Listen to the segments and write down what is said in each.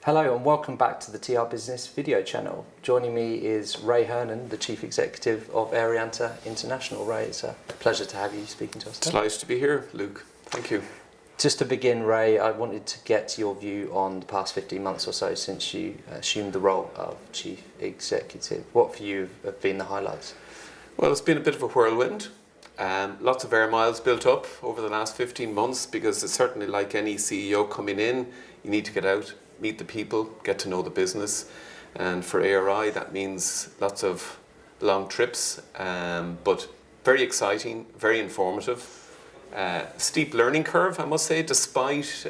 Hello and welcome back to the TRBusiness video channel. Joining me is Ray Hernan, the Chief Executive of Aer Rianta International. Ray, it's a pleasure to have you speaking to us today. It's nice to be here, Luke. Thank you. Just to begin, Ray, I wanted to get your view on the past 15 months or so since you assumed the role of Chief Executive. What for you have been the highlights? Well, it's been a bit of a whirlwind. Lots of air miles built up over the last 15 months because it's certainly like any CEO coming in, you need to get out, meet the people, get to know the business. And for ARI, that means lots of long trips, but very exciting, very informative. Steep learning curve, I must say, despite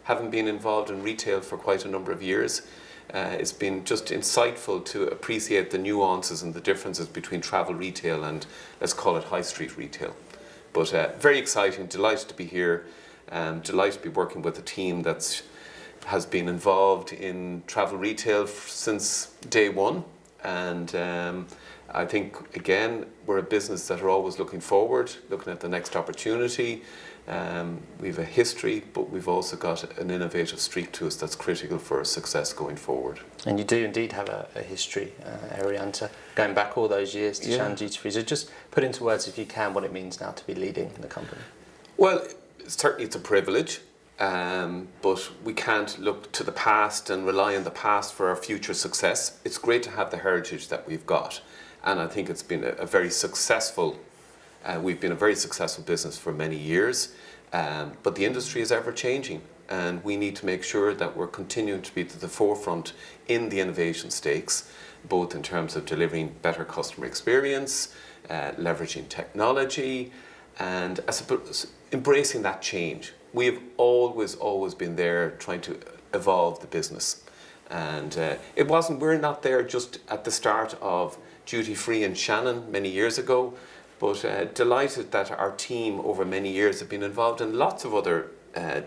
having been involved in retail for quite a number of years. It's been just insightful to appreciate the nuances and the differences between travel retail and, let's call it, high street retail. But very exciting, delighted to be here, delighted to be working with a team that has been involved in travel retail since day one. And I think, again, we're a business that are always looking forward, looking at the next opportunity. We have a history, but we've also got an innovative streak to us that's critical for our success going forward. And you do indeed have a history, Aer Rianta, going back all those years to Shannon Duty Free. So just put into words, if you can, what it means now to be leading the company. Well, certainly it's a privilege, but we can't look to the past and rely on the past for our future success. It's great to have the heritage that we've got, and I think it's been a very successful. We've been a very successful business for many years, but the industry is ever changing, and we need to make sure that we're continuing to be at the forefront in the innovation stakes, both in terms of delivering better customer experience, leveraging technology, and I suppose embracing that change. We have always been there trying to evolve the business, and we're not there just at the start of duty free in Shannon many years ago. But delighted that our team over many years have been involved in lots of other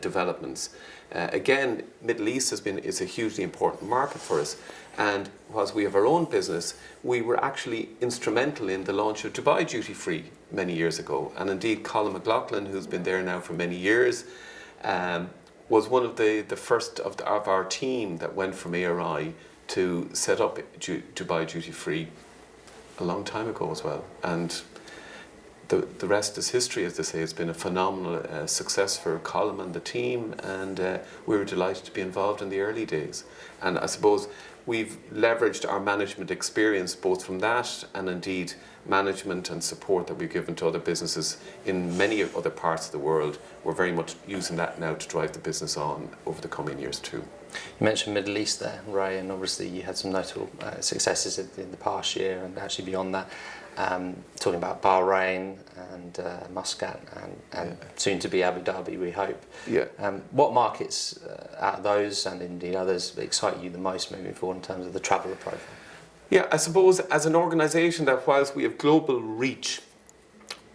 developments. Again, Middle East is a hugely important market for us, and whilst we have our own business, we were actually instrumental in the launch of Dubai Duty Free many years ago. And indeed, Colin McLaughlin, who's been there now for many years, was one of the first of our team that went from ARI to set up Dubai Duty Free a long time ago as well. And the rest is history, as they say. It's been a phenomenal success for Colin and the team, and we were delighted to be involved in the early days. And I suppose we've leveraged our management experience both from that and indeed management and support that we've given to other businesses in many other parts of the world. We're very much using that now to drive the business on over the coming years too. You mentioned Middle East there, Ray, and obviously you had some notable successes in the past year and actually beyond that. Talking about Bahrain and Muscat and soon to be Abu Dhabi, we hope. Yeah. What markets out of those and indeed others excite you the most moving forward in terms of the traveller profile? Yeah, I suppose as an organisation that whilst we have global reach,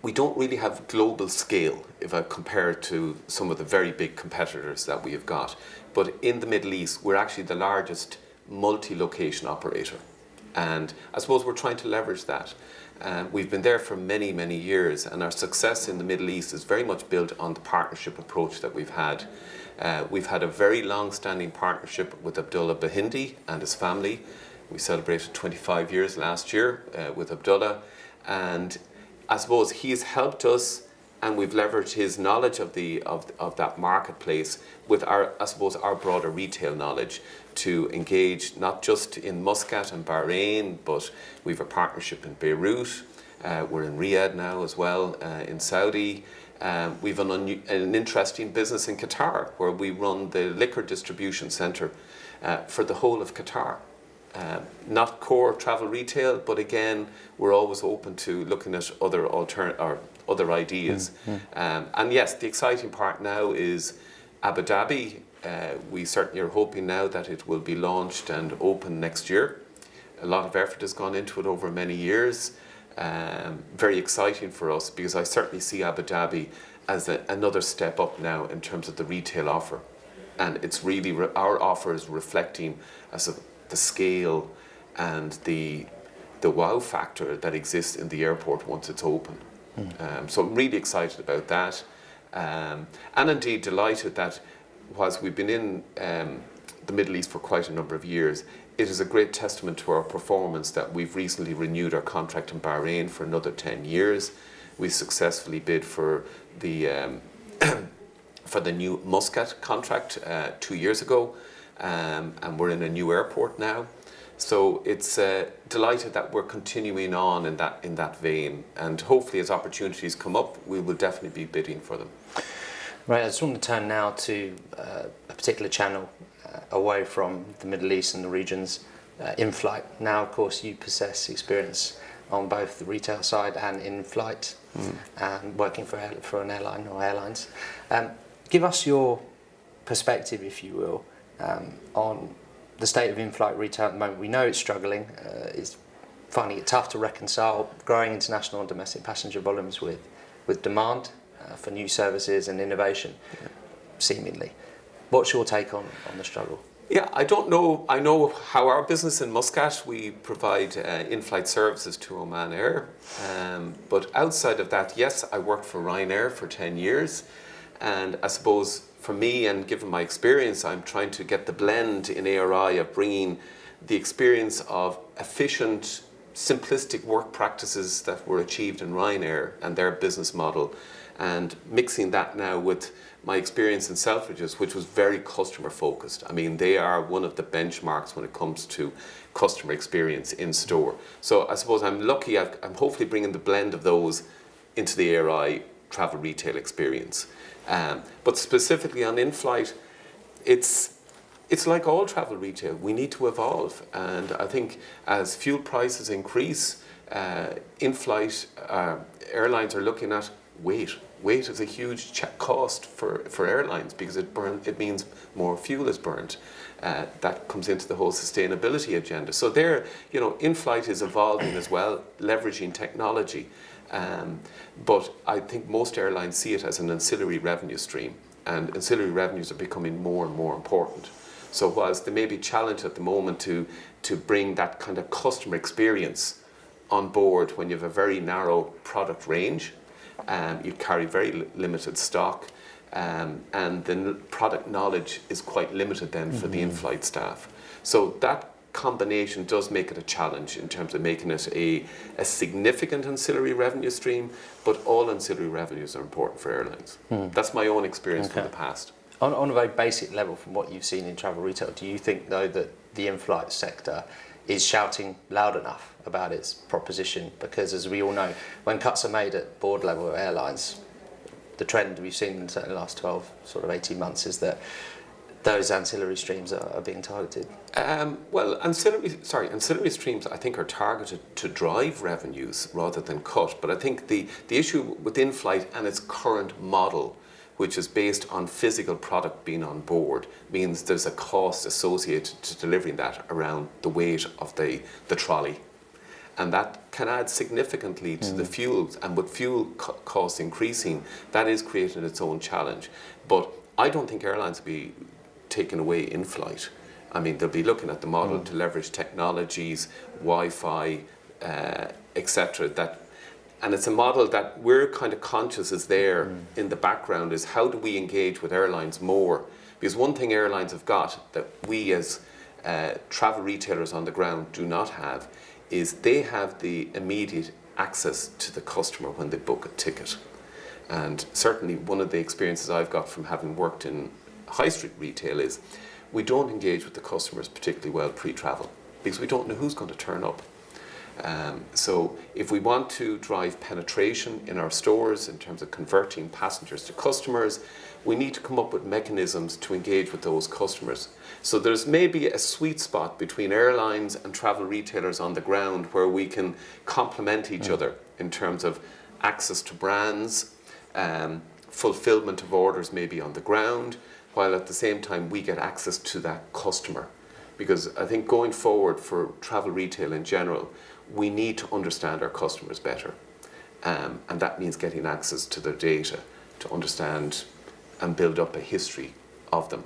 we don't really have global scale if I compare it to some of the very big competitors that we have got. But in the Middle East, we're actually the largest multi-location operator. And I suppose we're trying to leverage that. We've been there for many, many years, and our success in the Middle East is very much built on the partnership approach that we've had. We've had a very long-standing partnership with Abdullah Bahindi and his family. We celebrated 25 years last year with Abdullah, and I suppose he's helped us, and we've leveraged his knowledge of that marketplace with our broader retail knowledge to engage not just in Muscat and Bahrain, but we've a partnership in Beirut. We're in Riyadh now as well, in Saudi. We've an interesting business in Qatar where we run the liquor distribution centre for the whole of Qatar. Not core travel retail, but again, we're always open to looking at other ideas. And yes, the exciting part now is Abu Dhabi. We certainly are hoping now that it will be launched and open next year. A lot of effort has gone into it over many years. Very exciting for us because I certainly see Abu Dhabi as another step up now in terms of the retail offer. And it's really, our offer is reflecting the scale and the wow factor that exists in the airport once it's open. So I'm really excited about that. And indeed delighted that whilst we've been in the Middle East for quite a number of years, it is a great testament to our performance that we've recently renewed our contract in Bahrain for another 10 years. We successfully bid for the for the new Muscat contract 2 years ago, and we're in a new airport now. So it's delighted that we're continuing on in that vein, and hopefully as opportunities come up, we will definitely be bidding for them. Right, I just want to turn now to a particular channel away from the Middle East and the regions, Inflight. Now, of course, you possess experience on both the retail side and in-flight, and working for an airline or airlines. Give us your perspective, if you will, on the state of in-flight retail at the moment. We know it's struggling, it's finding it tough to reconcile growing international and domestic passenger volumes with demand for new services and innovation, seemingly. What's your take on the struggle? Yeah, I don't know. I know how our business in Muscat, we provide in-flight services to Oman Air. But outside of that, yes, I worked for Ryanair for 10 years. And I suppose for me, and given my experience, I'm trying to get the blend in ARI of bringing the experience of efficient, simplistic work practices that were achieved in Ryanair and their business model, and mixing that now with my experience in Selfridges, which was very customer focused. I mean, they are one of the benchmarks when it comes to customer experience in store. So I suppose I'm lucky, I'm hopefully bringing the blend of those into the ARI travel retail experience. But specifically on in-flight, it's like all travel retail. We need to evolve, and I think as fuel prices increase, in-flight airlines are looking at weight. Weight is a huge cost for airlines because it means more fuel is burnt. That comes into the whole sustainability agenda. So there, in-flight is evolving as well, leveraging technology. But I think most airlines see it as an ancillary revenue stream, and ancillary revenues are becoming more and more important. So whilst they may be challenged at the moment to bring that kind of customer experience on board when you have a very narrow product range, you carry very limited stock, and the product knowledge is quite limited then for the in-flight staff. So that combination does make it a challenge in terms of making it a significant ancillary revenue stream, but all ancillary revenues are important for airlines. That's my own experience from the past. On a very basic level, from what you've seen in travel retail, do you think though that the in-flight sector is shouting loud enough about its proposition? Because as we all know, when cuts are made at board level of airlines, the trend we've seen in the last 12, sort of 18 months is that those ancillary streams are being targeted. Well, ancillary streams I think are targeted to drive revenues rather than cut. But I think the issue with in-flight and its current model, which is based on physical product being on board, means there's a cost associated to delivering that around the weight of the trolley. And that can add significantly to the fuels. And with fuel costs increasing, that is creating its own challenge. But I don't think airlines will be taking away in-flight. I mean, they'll be looking at the model to leverage technologies, Wi-Fi, etc. And it's a model that we're kind of conscious is there in the background, is how do we engage with airlines more? Because one thing airlines have got that we as travel retailers on the ground do not have is they have the immediate access to the customer when they book a ticket. And certainly one of the experiences I've got from having worked in high street retail is we don't engage with the customers particularly well pre-travel because we don't know who's going to turn up. So if we want to drive penetration in our stores in terms of converting passengers to customers, we need to come up with mechanisms to engage with those customers. So there's maybe a sweet spot between airlines and travel retailers on the ground where we can complement each other in terms of access to brands, fulfillment of orders maybe on the ground, while at the same time we get access to that customer. Because I think going forward for travel retail in general, we need to understand our customers better. And that means getting access to their data to understand and build up a history of them.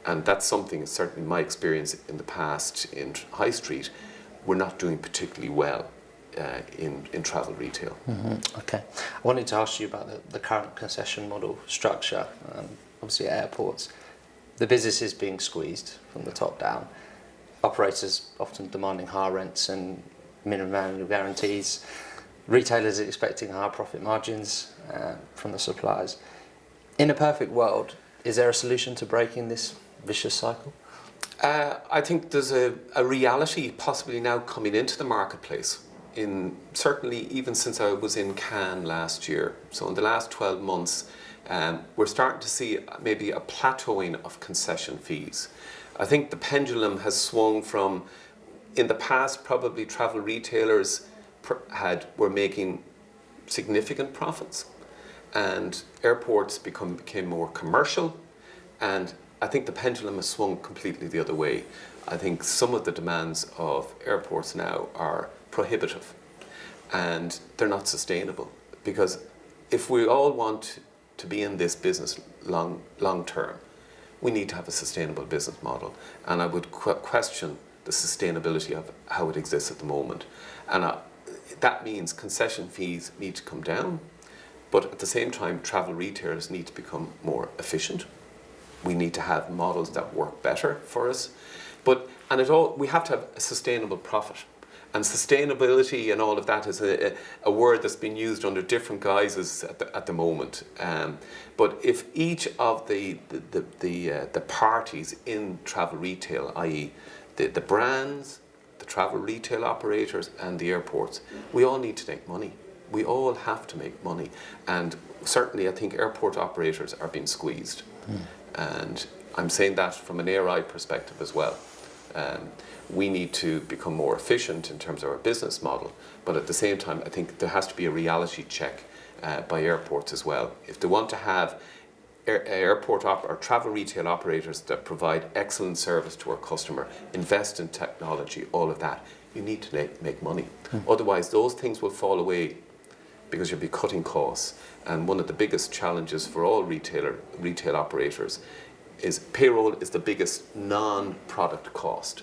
And that's something, certainly my experience in the past in high street, we're not doing particularly well in travel retail. Okay. I wanted to ask you about the current concession model structure, obviously at airports. The business is being squeezed from the top down. Operators often demanding higher rents and minimum annual guarantees. Retailers are expecting higher profit margins from the suppliers. In a perfect world, is there a solution to breaking this vicious cycle? I think there's a reality possibly now coming into the marketplace. Certainly even since I was in Cannes last year. So in the last 12 months, we're starting to see maybe a plateauing of concession fees. I think the pendulum has swung from, in the past, probably travel retailers were making significant profits, and airports became more commercial, and I think the pendulum has swung completely the other way. I think some of the demands of airports now are prohibitive, and they're not sustainable, because if we all want to be in this business long term, we need to have a sustainable business model, and I would question the sustainability of how it exists at the moment. And that means concession fees need to come down, but at the same time travel retailers need to become more efficient. We need to have models that work better for us, we have to have a sustainable profit. And sustainability and all of that is a word that's been used under different guises at the moment. But if each of the parties in travel retail, i.e. the brands, the travel retail operators and the airports, we all need to make money. We all have to make money. And certainly I think airport operators are being squeezed. And I'm saying that from an ARI perspective as well. We need to become more efficient in terms of our business model, but at the same time I think there has to be a reality check by airports as well. If they want to have airport or travel retail operators that provide excellent service to our customer, invest in technology, all of that, you need to make money. Otherwise those things will fall away, because you'll be cutting costs. And one of the biggest challenges for all retail operators is payroll is the biggest non-product cost.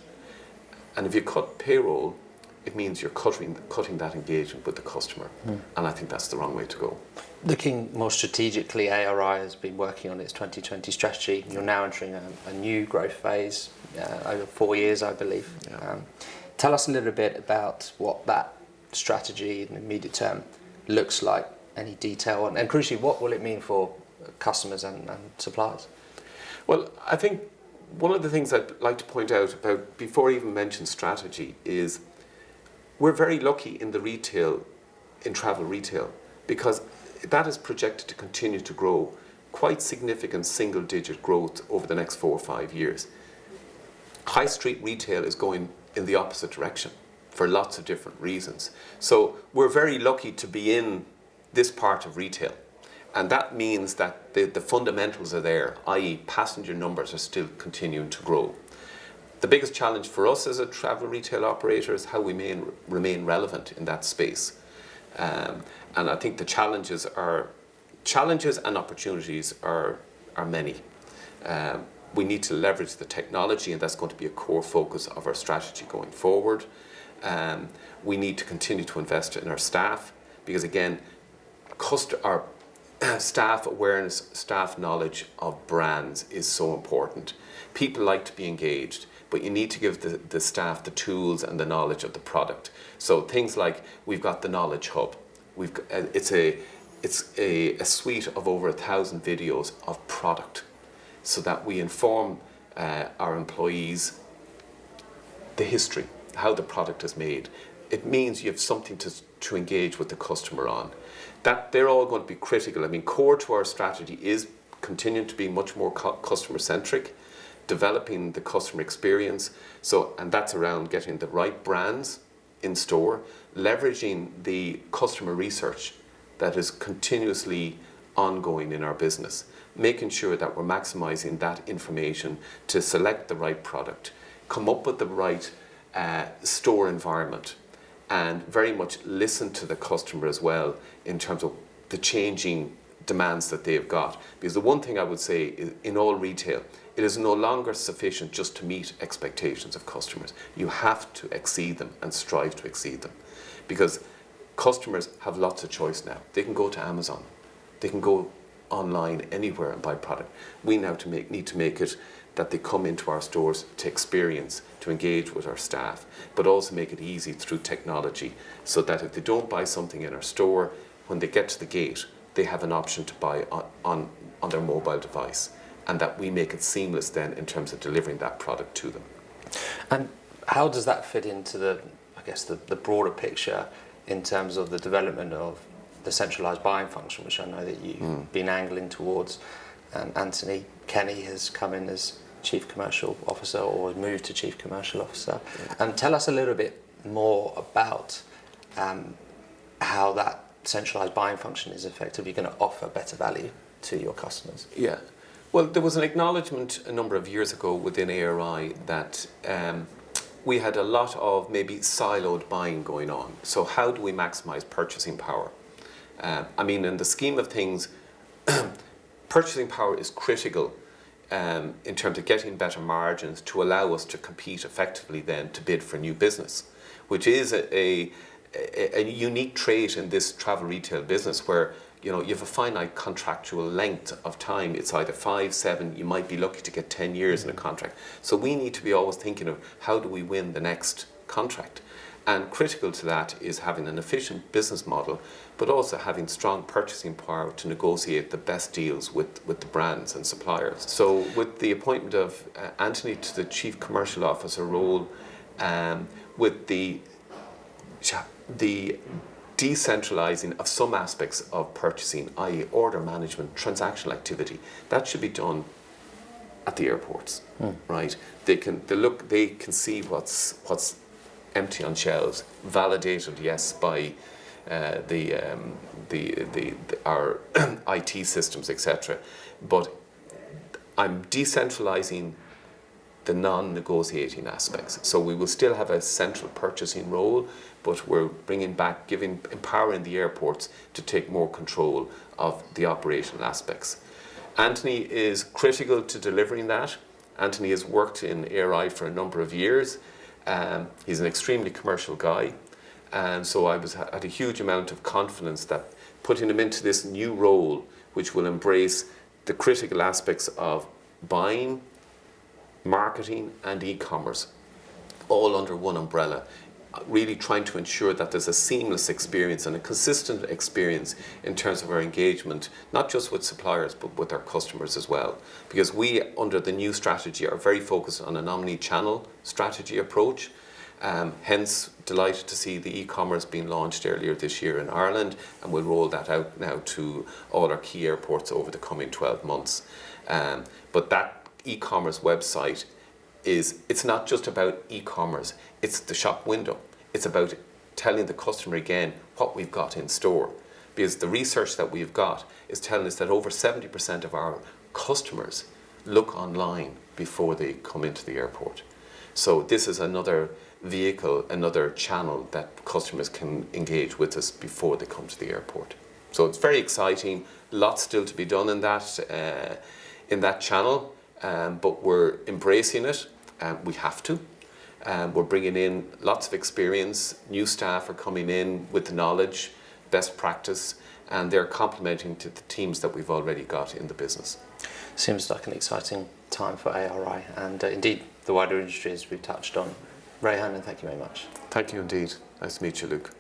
And if you cut payroll, it means you're cutting that engagement with the customer. And I think that's the wrong way to go. Looking more strategically, ARI has been working on its 2020 strategy. You're now entering a new growth phase over 4 years, I believe. Yeah. Tell us a little bit about what that strategy in the immediate term looks like, any detail, and crucially, what will it mean for customers and suppliers? Well, I think one of the things I'd like to point out about, before I even mention strategy, is we're very lucky in travel retail, because that is projected to continue to grow, quite significant single-digit growth over the next 4 or 5 years. High street retail is going in the opposite direction for lots of different reasons. So we're very lucky to be in this part of retail. And that means that the fundamentals are there, i.e. passenger numbers are still continuing to grow. The biggest challenge for us as a travel retail operator is how we remain relevant in that space. And I think the challenges and opportunities are many. We need to leverage the technology, and that's going to be a core focus of our strategy going forward. We need to continue to invest in our staff, because again, our staff awareness, staff knowledge of brands is so important. People like to be engaged, but you need to give the staff the tools and the knowledge of the product. So things like, we've got the Knowledge Hub. It's a suite of over 1,000 videos of product, so that we inform our employees the history, how the product is made. It means you have something to engage with the customer on. That they're all going to be critical. I mean, core to our strategy is continuing to be much more customer centric, developing the customer experience. And that's around getting the right brands in store, leveraging the customer research that is continuously ongoing in our business, making sure that we're maximizing that information to select the right product, come up with the right store environment, and very much listen to the customer as well in terms of the changing demands that they've got. Because the one thing I would say is, in all retail, it is no longer sufficient just to meet expectations of customers. You have to exceed them and strive to exceed them. Because customers have lots of choice now. They can go to Amazon. They can go online anywhere and buy product. We now need to make it that they come into our stores to experience, to engage with our staff, but also make it easy through technology so that if they don't buy something in our store, when they get to the gate, they have an option to buy on their mobile device, and that we make it seamless then in terms of delivering that product to them. And how does that fit into the broader picture in terms of the development of the centralised buying function, which I know that you've been angling towards? Anthony Kenny has come in as Chief Commercial Officer, or has moved to Chief Commercial Officer. And tell us a little bit more about how that centralised buying function is effectively going to offer better value to your customers. Yeah. Well, there was an acknowledgement a number of years ago within ARI that we had a lot of maybe siloed buying going on. So how do we maximise purchasing power? I mean, in the scheme of things, purchasing power is critical in terms of getting better margins to allow us to compete effectively then to bid for new business, which is a unique trait in this travel retail business where you have a finite contractual length of time. It's either 5, 7, you might be lucky to get 10 years in a contract. So we need to be always thinking of how do we win the next contract. And critical to that is having an efficient business model, but also having strong purchasing power to negotiate the best deals with the brands and suppliers. So with the appointment of Anthony to the Chief Commercial Officer role, with the decentralising of some aspects of purchasing, i.e. order management, transactional activity, that should be done at the airports, right? They can see what's empty on shelves, validated, yes, by our IT systems, etc. But I'm decentralising the non-negotiating aspects. So we will still have a central purchasing role, but we're bringing back, empowering the airports to take more control of the operational aspects. Anthony is critical to delivering that. Anthony has worked in ARI for a number of years. He's an extremely commercial guy, and so I had a huge amount of confidence that putting him into this new role, which will embrace the critical aspects of buying, marketing and e-commerce, all under one umbrella, really trying to ensure that there's a seamless experience and a consistent experience in terms of our engagement, not just with suppliers, but with our customers as well. Because we, under the new strategy, are very focused on an omni-channel strategy approach. Hence, delighted to see the e-commerce being launched earlier this year in Ireland, and we'll roll that out now to all our key airports over the coming 12 months. But that e-commerce website it's not just about e-commerce, it's the shop window. It's about telling the customer again what we've got in store. Because the research that we've got is telling us that over 70% of our customers look online before they come into the airport. So this is another vehicle, another channel that customers can engage with us before they come to the airport. So it's very exciting, lots still to be done in that channel. But we're embracing it, we have to. We're bringing in lots of experience, new staff are coming in with the knowledge, best practice, and they're complementing to the teams that we've already got in the business. Seems like an exciting time for ARI and indeed the wider industry as we've touched on. Ray Hernan, thank you very much. Thank you indeed. Nice to meet you, Luke.